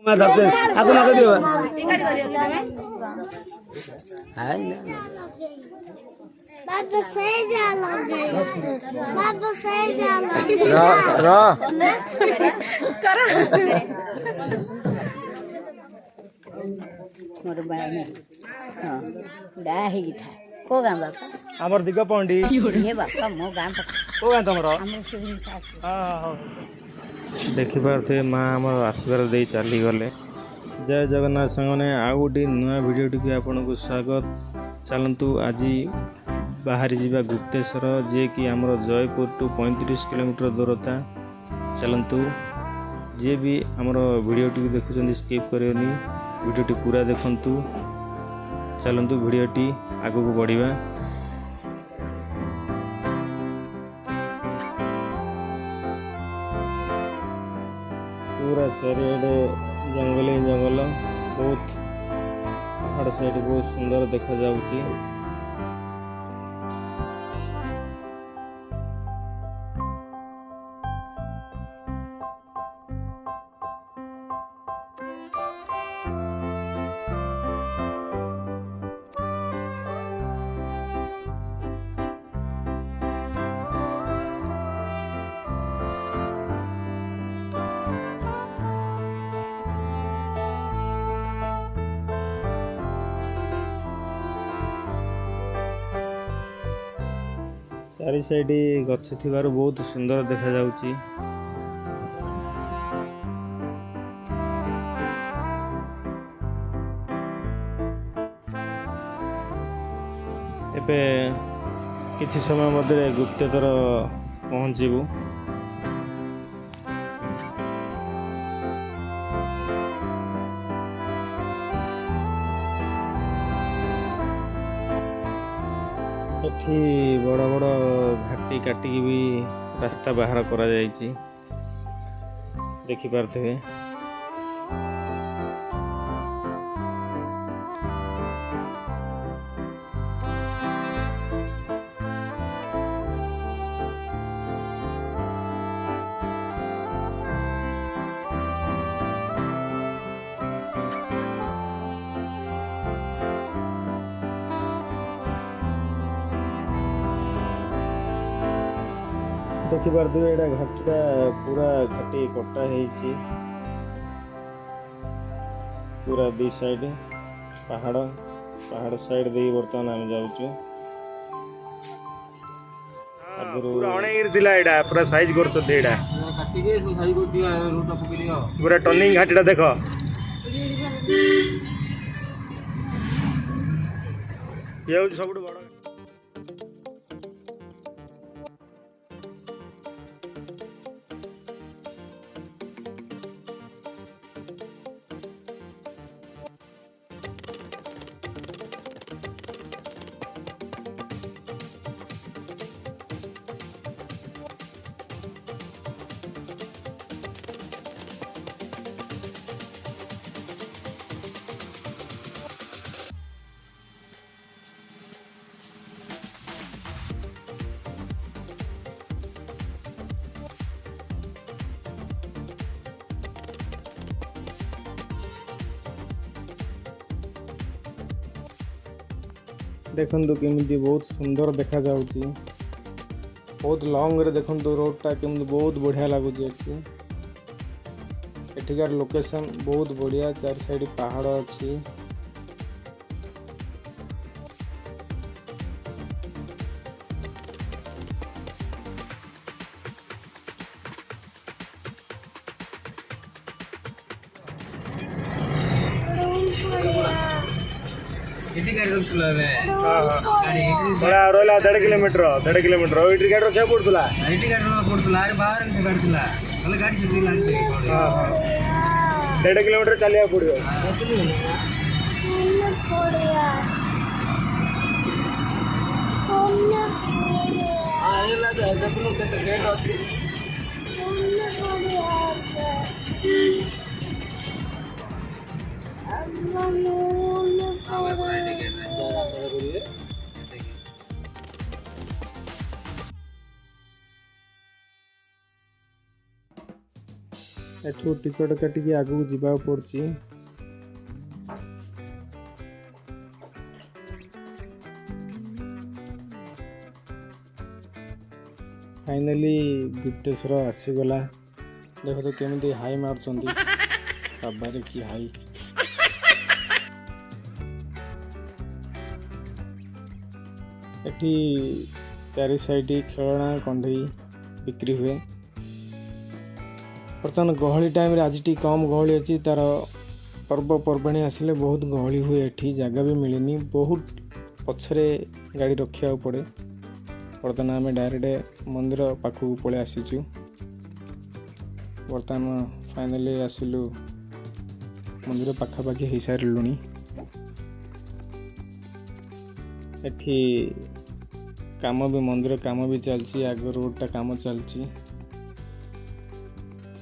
मैं दबते आको ना कर दियो हाय ना बाबा सही जा लगे बाबा सही जा लगे रा कर मोर बाने हां डा ही था को गां बापा हमर दिगा पंडी हे बापा मो गां को गां तमरो हम सुनी सास हां हां देखि पारथे मां हमर आशीर्वाद दे चली गले। जय जगन्नाथ संगने आउ गोटे नुआ वीडियो टी आपन को स्वागत। चलतु आज बाहरी जीवा गुप्तेश्वर जे कि आमर जयपुर टू 35 किलोमीटर दूरता। चलतु जे भी आमर वीडियो टी देखुं स्किप करनी वीडियो टी पूरा देखंतु। चलतु वीडियो टी आगु को बढ़िबा। पूरा चारिआडे जंगल ही जंगल बहुत पहाड़ साइड बहुत सुंदर देखा जाउची। चारि साइड गछ थिबार बहुत सुंदर देखा जाउची। एबे किछि समय मध्य गुप्तेश्वर पहुँचबू। एठी बड़ बड़ घाटी काटिकी भी रास्ता बाहर करा जायछि देखि पारथबे। देखि पारथबे एटा घाटीटा पूरा घाटी कटा हेछि। पूरा दी साइड पहाड़ पहाड़ साइड दे वर्तमान हम जाउछु। आगुरु पूरा अणेर दिला एटा पूरा साइज करछ देडा काटी के साइज कर दिया रूट पकि दियो। पूरा टर्निंग घाटीटा देखो ये हूँ सब बड़। देखंतु केमिति बहुत सुंदर देखा जाउची। बहुत लॉन्ग रे देखंतु रोडटा केमिति बहुत बढ़िया लागुची। एठिकार लोकेशन बहुत बढ़िया चार साइड पहाड़ अछि। बड़ा रोला 1.5 किलोमीटर इटी गाड़ी रखा पड़ता इटी गाड़ी पड़ता अरे बाहर से गाड़ी चला गाड़ी से लागते 1.5 किलोमीटर चलिया पड़ो। एठू टिकट काटिकी आगू जावाक पड़ी। फाइनाली गुप्तेश्वर आसीगला। देख तो केमी हाई मार्चंती बाबारे की हाई। एठी चारि साइड खेलना कंढई बिक्री हुए। बर्तमान गहली टाइम आज टी कम गहली अच्छी तार पर्वपर्वाणी आसिले बहुत गहली हुए। एठी जगह भी मिलनी बहुत पछरे गाड़ी रखा पड़े। बर्तमान आम डायरेक्ट मंदिर पाखक पलि आसीचु। बर्तमान फाइनाली आसिलु मंदिर पाखापाखि हो सारूँ। एठी काम भी मंदिर काम भी चलती। आग रोडटा काम चलती।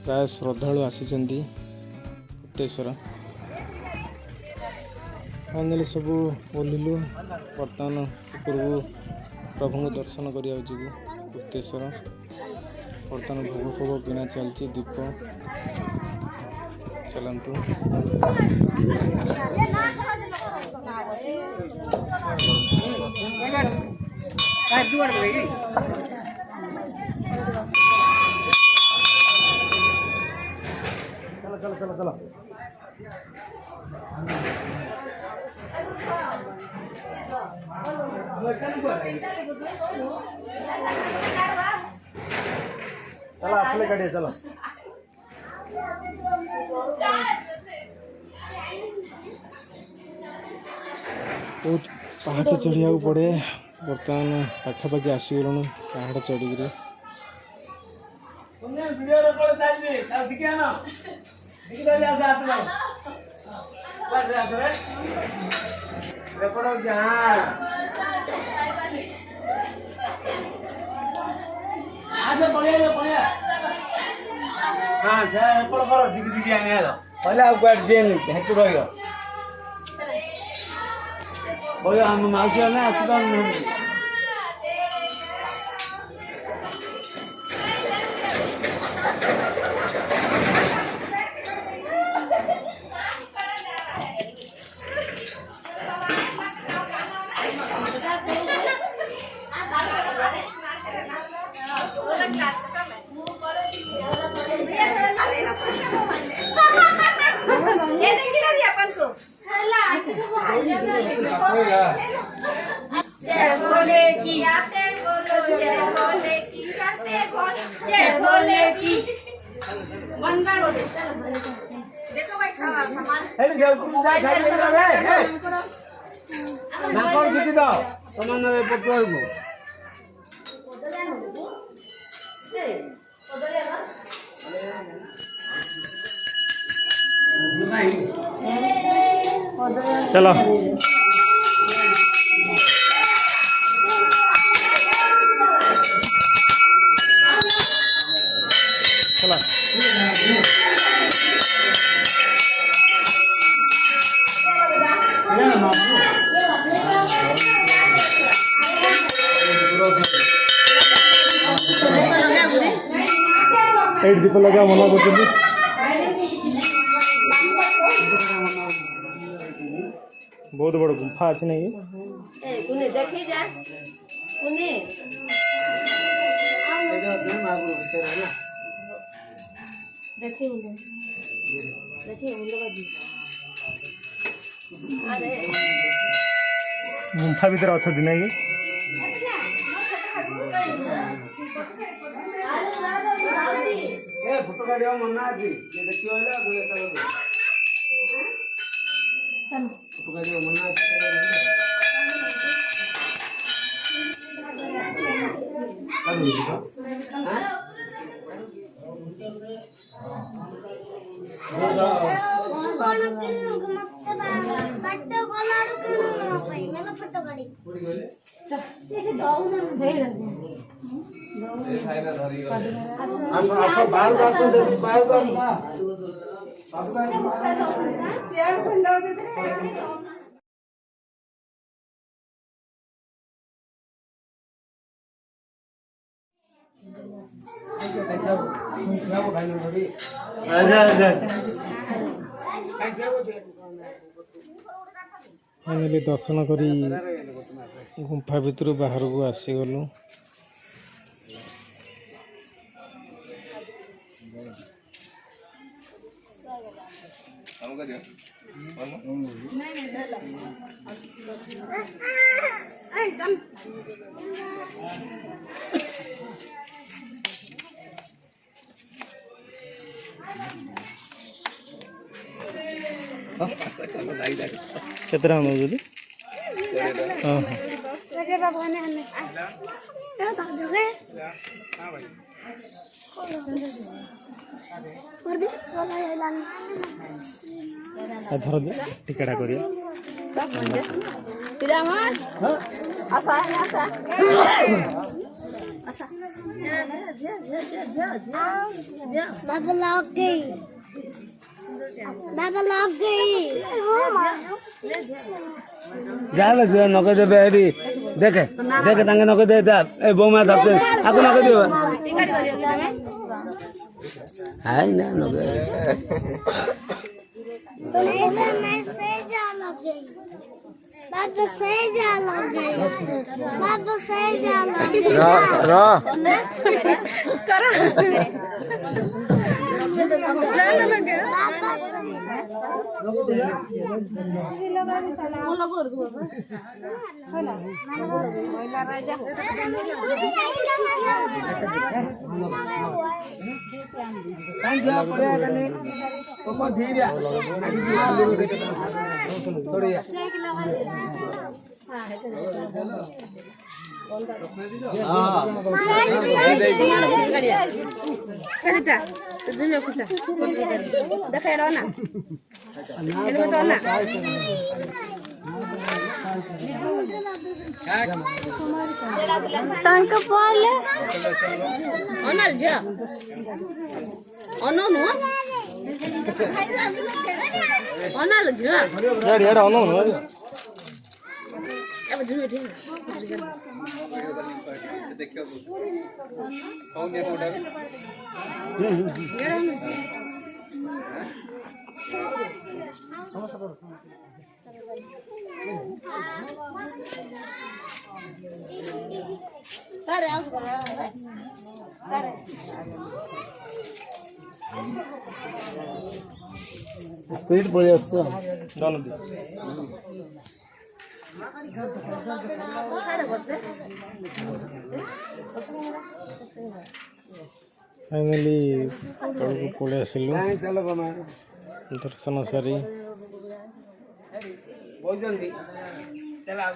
प्राय श्रद्धालु आसीचंती गुप्तेश्वर। फाइनाली सब बोलिलु। बर्तमान उपरकू प्रभु दर्शन करिया जीवु गुप्तेश्वर। बर्तमान भोग फोग किना चलती। दीप चलतु। चलो चलो चलो चलो असले गाड़ी चलो। बहुत पहाड़ चढ़िया पड़े। बर्तमान पाखापाखि आसीगलु पहाड़ चढ़ी। माउसी जय भोले की आते बोलो, जय भोले की आते बोलो, जय भोले की बंदा रो दे। देखो भाई सामान हेलो जाओ तुम जा खाई ले रे ना कौन किती दो तमन रे पकड़ गो चलो एट दीप लगा मना कर बहुत बड़ गुफा अच्छे नहीं देखी जा गुफा भीतर अच्छा नहीं ए फोटो काढियो मना अछि ये देखियो होला गुले चलो फोटो काढियो मना फाइनाली दर्शन करी गुंफा भितर बाहर को आसीगलु। केतरा नौजली हाँ हाँ लगे बाबा ने हमें तो जगह कर दे वाला ये लाने धर दे टिकटा करिए पिरामस आसा आसा आसा बाबा लग गई बाबा लग गई जाले जे नके देबे एडी देखे देखे तांगे नके दे दा ए बोमा धरते आको नके देबे टिकट करियो कि तमे हाय ना नके नहीं से जा लग गई बाबा से जा लग गई बाबा से जा लग गई र करा जाने लगे तो धीरे थोड़ी छड़ी जा तो जुमे कुछ देखाइ रह ना एने तो ना टंक पाले अनल जा अनो नो अनल जा यार यार आनो ना अब जुमे ठीक सर आओ सर स्पीड पड़े আসছে चल फाइनाली तळକୁ ପଳେଇ ଆସିଲୁ चलो बमा दर्शन सारी बोलजंदी चला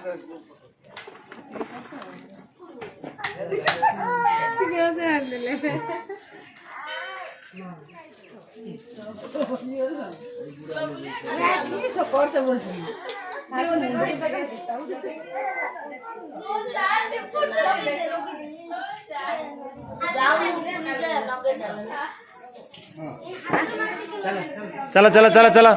चला चला चला चला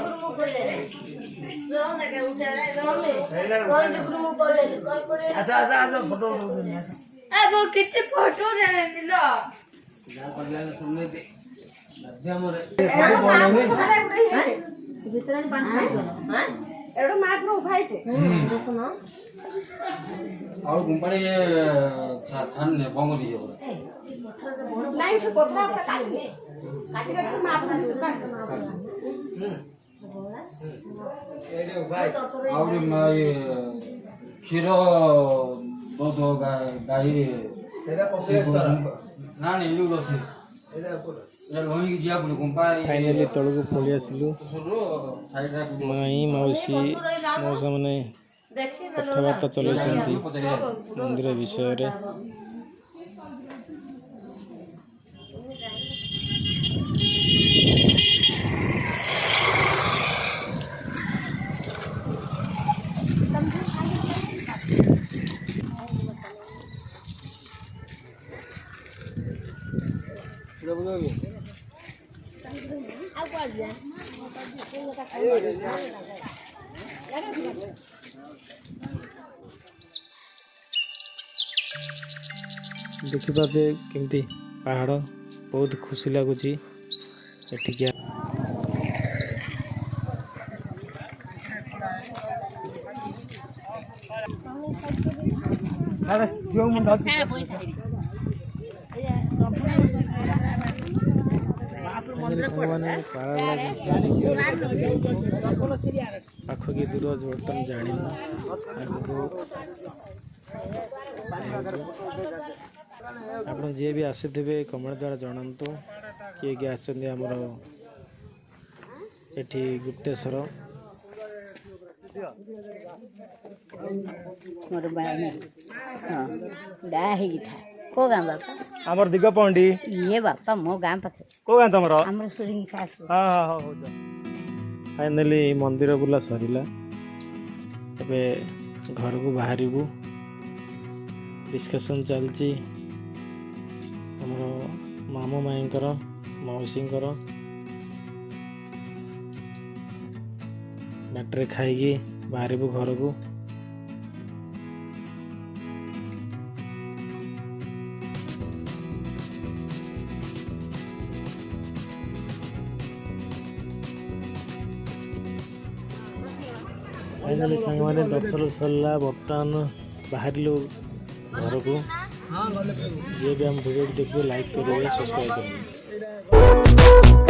अच्छा अच्छा अच्छा फोटो वो कितने फोटो मिलो सुनने दे ଭିତରେ ପାଣି ହାଁ ଏଡો ମାତ୍ର ଉଭାଇଛେ ଦେଖୁନ और गुंपाड़े ये छान ने बंगली है ନାଇଁ ସେ ପତ୍ର આપણે କାଟିଲେ କାଟି କାଟି ମାତ୍ର और ये क्षीर दूध गाई ना नहीं यू रोसे ये लोही की जिया बोले गुंपा फाइनाली तळକୁ ପଳେଇ ଆସିଲୁ साइड रे माई माउसी मौसा माने कथाबार्ता चलाइछन्ति मंदिर विषय रे देखिपारे केमती पहाड़ बहुत खुशी लगुच एठिक अरे क्यों मुंडा पाख की दूर बर्तन जानी आप जी भी आसी थे कमेंट द्वारा जनातु किए किए आमर एठी गुप्तेश्वर मोर को गाँ बापा आमर दिगपंडी ये बापा मो गाँ पाखे को गाँ तुम आमर सुरिंग सासु हाँ हाँ हाँ हो फाइनाली मंदिर बुला सरिला एबे घर को बाहर डिस्कसन चलची हमर मामू माईंकर मौसींकर बाटर खाई बाहर घर को फाइनाली सांग मैंने दर्शन सरला बर्तमान बाहर घर को जी भी हम वीडियो देखिए लाइक करेंगे सब्सक्राइब करेंगे।